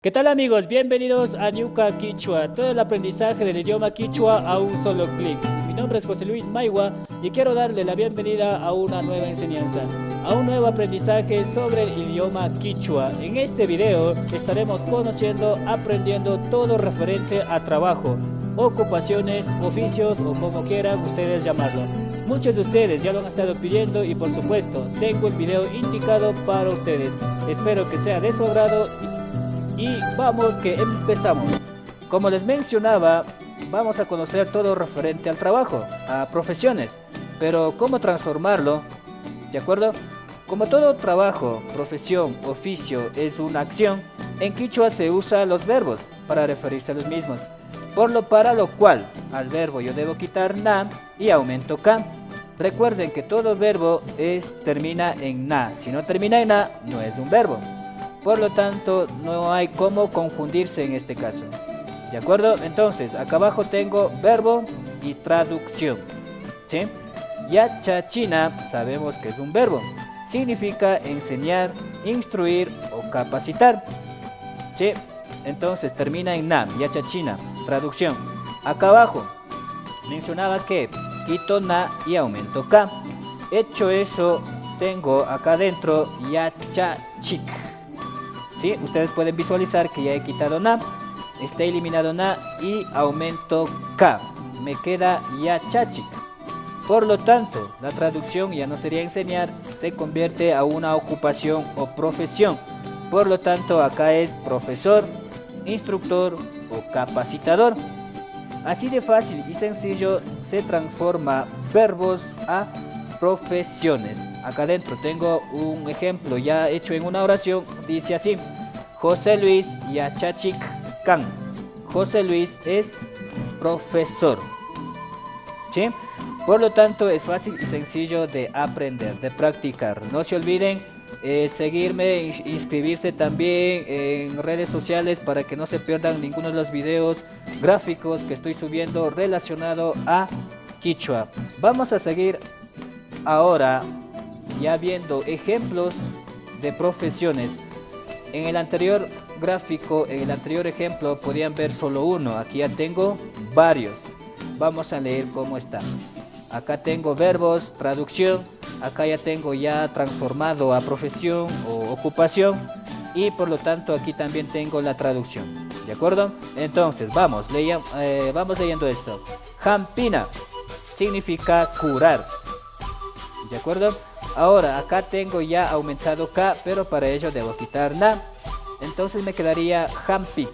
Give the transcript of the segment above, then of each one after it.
¿Qué tal amigos? Bienvenidos a Ñuka Quichua, todo el aprendizaje del idioma quichua a un solo clic. Mi nombre es José Luis Maiwa y quiero darle la bienvenida a una nueva enseñanza, a un nuevo aprendizaje sobre el idioma quichua. En este video estaremos conociendo, aprendiendo todo referente a trabajo, ocupaciones, oficios o como quieran ustedes llamarlo. Muchos de ustedes ya lo han estado pidiendo y por supuesto tengo el video indicado para ustedes. Espero que sea de su agrado y vamos que empezamos. Como les mencionaba, vamos a conocer todo referente al trabajo, a profesiones, pero cómo transformarlo, ¿de acuerdo? Como todo trabajo, profesión, oficio es una acción, en quichua se usan los verbos para referirse a los mismos. Para lo cual, al verbo yo debo quitar na y aumento ka. Recuerden que todo verbo termina en na. Si no termina en na, no es un verbo. Por lo tanto, no hay cómo confundirse en este caso. ¿De acuerdo? Entonces, acá abajo tengo verbo y traducción. ¿Sí? Yachachina, sabemos que es un verbo. Significa enseñar, instruir o capacitar. ¿Sí? Entonces, termina en na, yachachina. Traducción. Acá abajo, mencionabas que quito na y aumento ka. Hecho eso, tengo acá adentro yachachik. ¿Sí? Ustedes pueden visualizar que ya he quitado na, está eliminado na y aumento ka. Me queda yachachik. Por lo tanto, la traducción ya no sería enseñar, se convierte a una ocupación o profesión. Por lo tanto, acá es profesor, instructor o capacitador. Así de fácil y sencillo se transforma verbos a profesiones. Acá adentro tengo un ejemplo ya hecho en una oración. Dice así: José Luis Yachachik Kan. José Luis es profesor. ¿Sí? Por lo tanto es fácil y sencillo de aprender, de practicar. No se olviden seguirme, inscribirse también en redes sociales para que no se pierdan ninguno de los videos gráficos que estoy subiendo relacionado a Quichua. Vamos a seguir ahora ya viendo ejemplos de profesiones. En el anterior gráfico, en el anterior ejemplo podían ver solo uno, aquí ya tengo varios. Vamos a leer cómo está. Acá tengo verbos, traducción, acá ya tengo ya transformado a profesión o ocupación y por lo tanto aquí también tengo la traducción. ¿De acuerdo? Entonces vamos leyendo esto. Jampina significa curar. ¿De acuerdo? Ahora acá tengo ya aumentado ka, pero para ello debo quitar na. Entonces me quedaría jampik.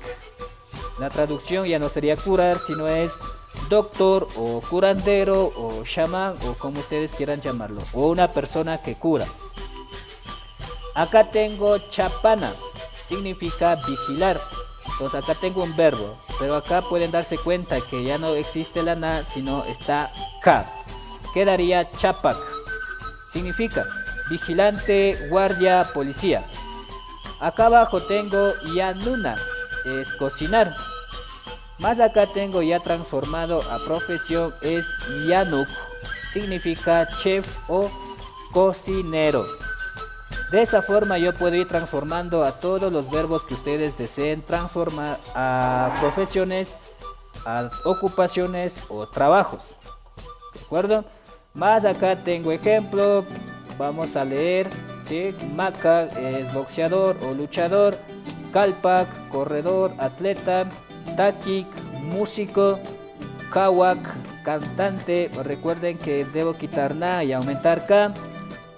La traducción ya no sería curar, sino es doctor o curandero o chamán o como ustedes quieran llamarlo, o una persona que cura. Acá tengo chapana, significa vigilar. Entonces acá tengo un verbo, pero acá pueden darse cuenta que ya no existe la na, sino está ka. Quedaría chapak. Significa vigilante, guardia, policía. Acá abajo tengo yanuna, es cocinar. Más acá tengo ya transformado a profesión, es yanuk, significa chef o cocinero. De esa forma yo puedo ir transformando a todos los verbos que ustedes deseen transformar a profesiones, a ocupaciones o trabajos. ¿De acuerdo? Más acá tengo ejemplo, vamos a leer, ¿sí? Maca es boxeador o luchador, Kalpak, corredor, atleta, Takik, músico, Kawak, cantante. Recuerden que debo quitar na y aumentar ka,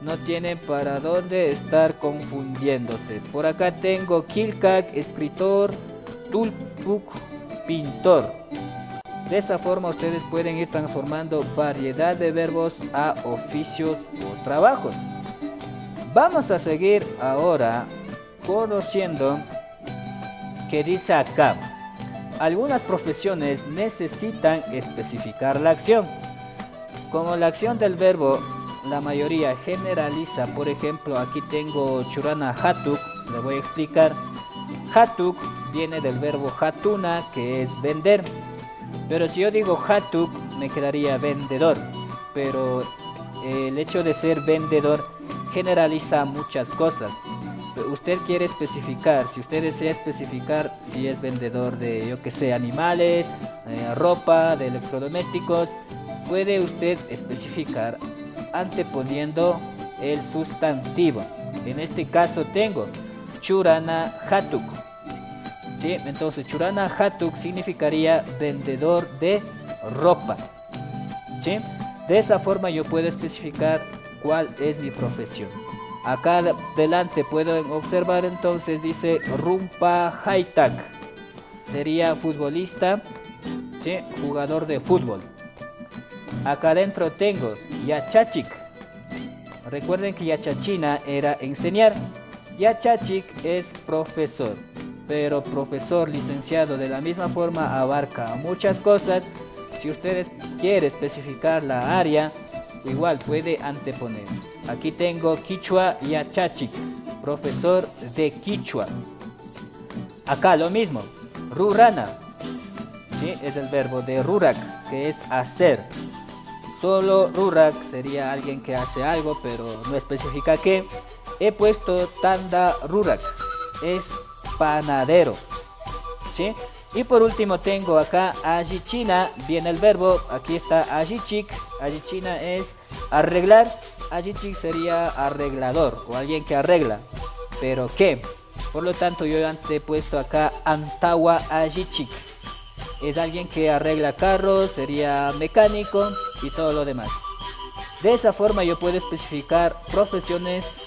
no tienen para dónde estar confundiéndose. Por acá tengo Kilkak, escritor, Tulpuk, pintor. De esa forma ustedes pueden ir transformando variedad de verbos a oficios o trabajos. Vamos a seguir ahora conociendo que dice acá: algunas profesiones necesitan especificar la acción. Como la acción del verbo, la mayoría generaliza. Por ejemplo, aquí tengo churana hatuk, le voy a explicar. Hatuk viene del verbo hatuna, que es vender. Pero si yo digo hatuk, me quedaría vendedor. Pero el hecho de ser vendedor generaliza muchas cosas. usted quiere especificar, si usted desea especificar si es vendedor de, yo que sé, animales, ropa, de electrodomésticos, puede usted especificar anteponiendo el sustantivo. En este caso tengo Churana Hatuk. ¿Sí? Entonces Churana Hatuk significaría vendedor de ropa. ¿Sí? De esa forma yo puedo especificar cuál es mi profesión. Acá delante pueden observar, entonces dice Rumpa Haitak. Sería futbolista, ¿sí? Jugador de fútbol. Acá adentro tengo Yachachik. Recuerden que Yachachina era enseñar. Yachachik es profesor, pero profesor licenciado de la misma forma abarca muchas cosas. Si ustedes quieren especificar la área, igual puede anteponer. Aquí tengo Quichua Yachachik, profesor de Quichua. Acá lo mismo, Rurana, ¿sí? Es el verbo de Rurak, que es hacer. Solo Rurak sería alguien que hace algo, pero no especifica qué. He puesto Tanda Rurak, es panadero, ¿sí? Y por último tengo acá Ajichina, viene el verbo, aquí está Ajichik. Ajichina es arreglar, Ajichik sería arreglador o alguien que arregla, pero ¿qué? Por lo tanto yo antes he puesto acá Antawa Ajichik. Es alguien que arregla carros, sería mecánico y todo lo demás. De esa forma yo puedo especificar profesiones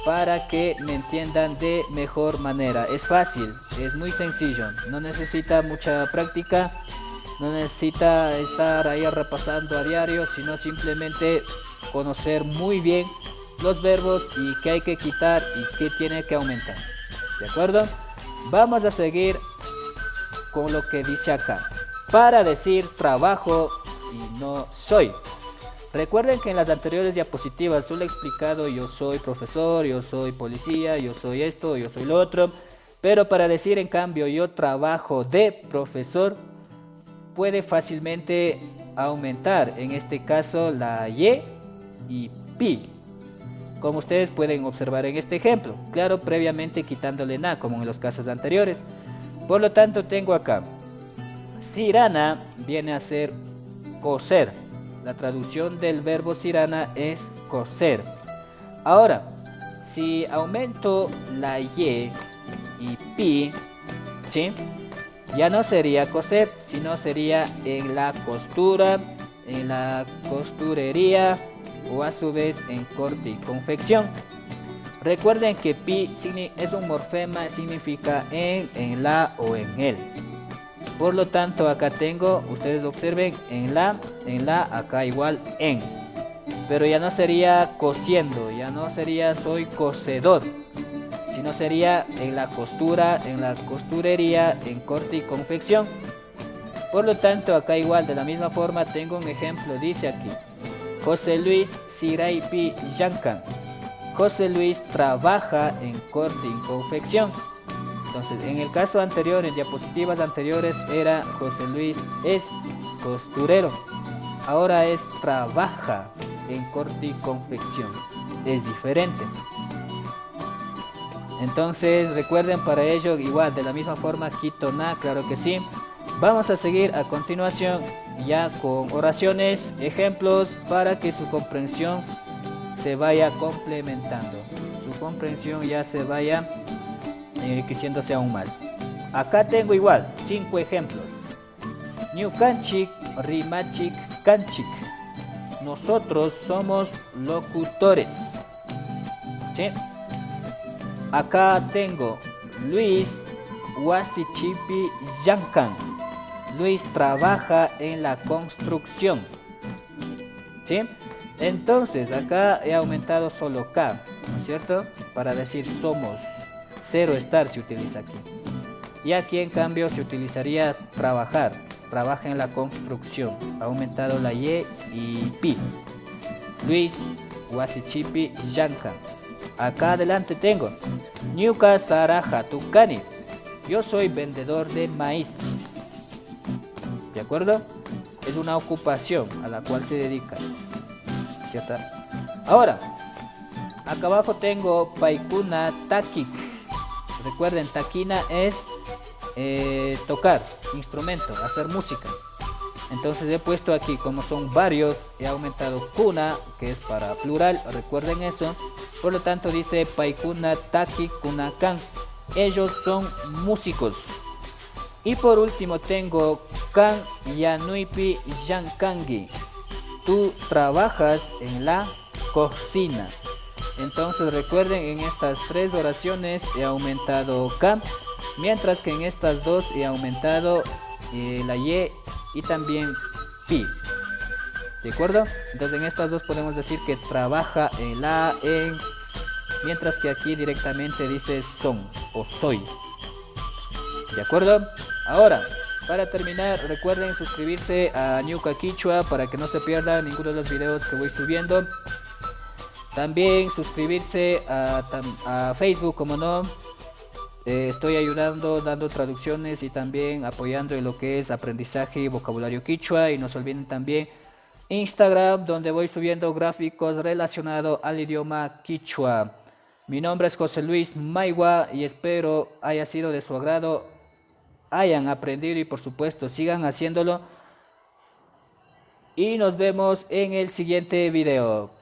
para que me entiendan de mejor manera. Es fácil, es muy sencillo, no necesita mucha práctica, no necesita estar ahí repasando a diario, sino simplemente conocer muy bien los verbos y qué hay que quitar y qué tiene que aumentar. ¿De acuerdo? Vamos a seguir con lo que dice acá. Para decir trabajo y no soy. Recuerden que en las anteriores diapositivas solo he explicado yo soy profesor, yo soy policía, yo soy esto, yo soy lo otro. Pero para decir en cambio yo trabajo de profesor, puede fácilmente aumentar en este caso la y pi. Como ustedes pueden observar en este ejemplo. Claro, previamente quitándole na como en los casos anteriores. Por lo tanto tengo acá Sirana viene a ser coser. La traducción del verbo sirana es coser. Ahora, si aumento la y pi, ¿sí? Ya no sería coser, sino sería en la costura, en la costurería o a su vez en corte y confección. Recuerden que pi es un morfema, significa en la o en el. Por lo tanto acá tengo, ustedes observen, en la, acá igual en. Pero ya no sería cosiendo, ya no sería soy cosedor, sino sería en la costura, en la costurería, en corte y confección. Por lo tanto acá igual de la misma forma tengo un ejemplo, dice aquí José Luis Siraipi Yankan. José Luis trabaja en corte y confección. Entonces, en el caso anterior, en diapositivas anteriores, era José Luis es costurero. Ahora es trabaja en corte y confección. Es diferente. Entonces, recuerden para ello, igual, de la misma forma, quito na, claro que sí. Vamos a seguir a continuación ya con oraciones, ejemplos, para que su comprensión se vaya complementando. Su comprensión ya se vaya enriqueciéndose aún más. Acá tengo igual 5 ejemplos. Ñukanchik, rimachik, kanchik. Nosotros somos locutores. ¿Sí? Acá tengo Luis Wasichipi Yankan. Luis trabaja en la construcción. ¿Sí? Entonces acá he aumentado solo K, ¿no es cierto? Para decir somos. Cero estar se utiliza aquí. Y aquí en cambio se utilizaría trabajar. Trabaja en la construcción. Ha aumentado la Y y pi. Luis Wasichipi Yanka. Acá adelante tengo Ñuka Saraja Tukani. Yo soy vendedor de maíz. ¿De acuerdo? Es una ocupación a la cual se dedica. ¿Cierto? Ahora, Acá abajo tengo Paikuna Takik. Recuerden, taquina es tocar, instrumento, hacer música. Entonces he puesto aquí, como son varios, he aumentado kuna, que es para plural, recuerden eso. Por lo tanto dice Paikuna Taki Kunakan. Ellos son músicos. Y por último tengo Kan Yanuipi Yankangi. Tú trabajas en la cocina. Entonces recuerden, en estas tres oraciones he aumentado Kan, mientras que en estas dos he aumentado la Y y también Pi. ¿De acuerdo? Entonces en estas dos podemos decir que trabaja en la en, mientras que aquí directamente dice son o soy. ¿De acuerdo? Ahora, para terminar, recuerden suscribirse a Ñuka Quichua para que no se pierdan ninguno de los videos que voy subiendo. También suscribirse a Facebook, como no. Estoy ayudando, dando traducciones y también apoyando en lo que es aprendizaje y vocabulario quichua. Y no se olviden también Instagram, donde voy subiendo gráficos relacionados al idioma quichua. Mi nombre es José Luis Maigua y espero haya sido de su agrado, hayan aprendido y por supuesto sigan haciéndolo. Y nos vemos en el siguiente video.